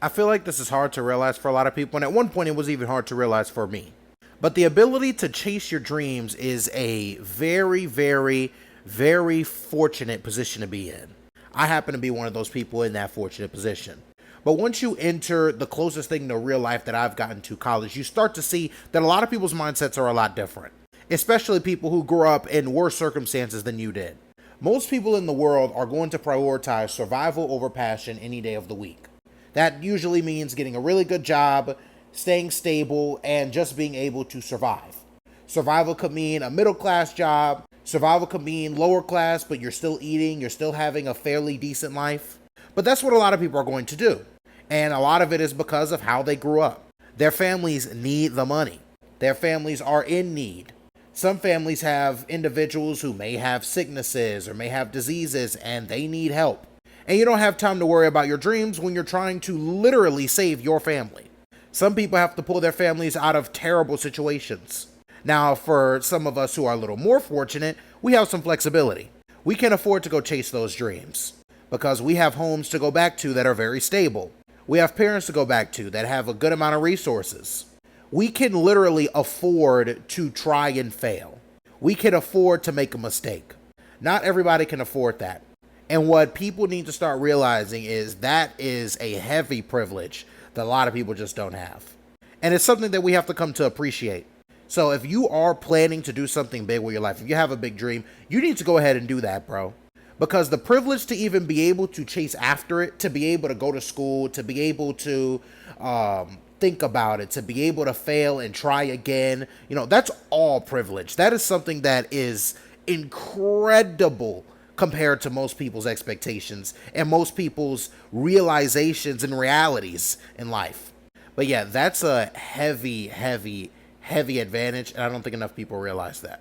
I feel like this is hard to realize for a lot of people, and at one point it was even hard to realize for me. But the ability to chase your dreams is a very, very, very fortunate position to be in. I happen to be one of those people in that fortunate position. But once you enter the closest thing to real life that I've gotten to college, you start to see that a lot of people's mindsets are a lot different, especially people who grew up in worse circumstances than you did. Most people in the world are going to prioritize survival over passion any day of the week. That usually means getting a really good job, staying stable, and just being able to survive. Survival could mean a middle class job. Survival could mean lower class, but you're still eating, you're still having a fairly decent life. But that's what a lot of people are going to do. And a lot of it is because of how they grew up. Their families need the money. Their families are in need. Some families have individuals who may have sicknesses or may have diseases and they need help. And you don't have time to worry about your dreams when you're trying to literally save your family. Some people have to pull their families out of terrible situations. Now, for some of us who are a little more fortunate, we have some flexibility. We can afford to go chase those dreams because we have homes to go back to that are very stable. We have parents to go back to that have a good amount of resources. We can literally afford to try and fail. We can afford to make a mistake. Not everybody can afford that. And what people need to start realizing is that is a heavy privilege that a lot of people just don't have. And it's something that we have to come to appreciate. So if you are planning to do something big with your life, if you have a big dream, you need to go ahead and do that, bro. Because the privilege to even be able to chase after it, to be able to go to school, to be able to think about it, to be able to fail and try again, that's all privilege. That is something that is incredible compared to most people's expectations and most people's realizations and realities in life. But yeah, that's a heavy, heavy, heavy advantage, and I don't think enough people realize that.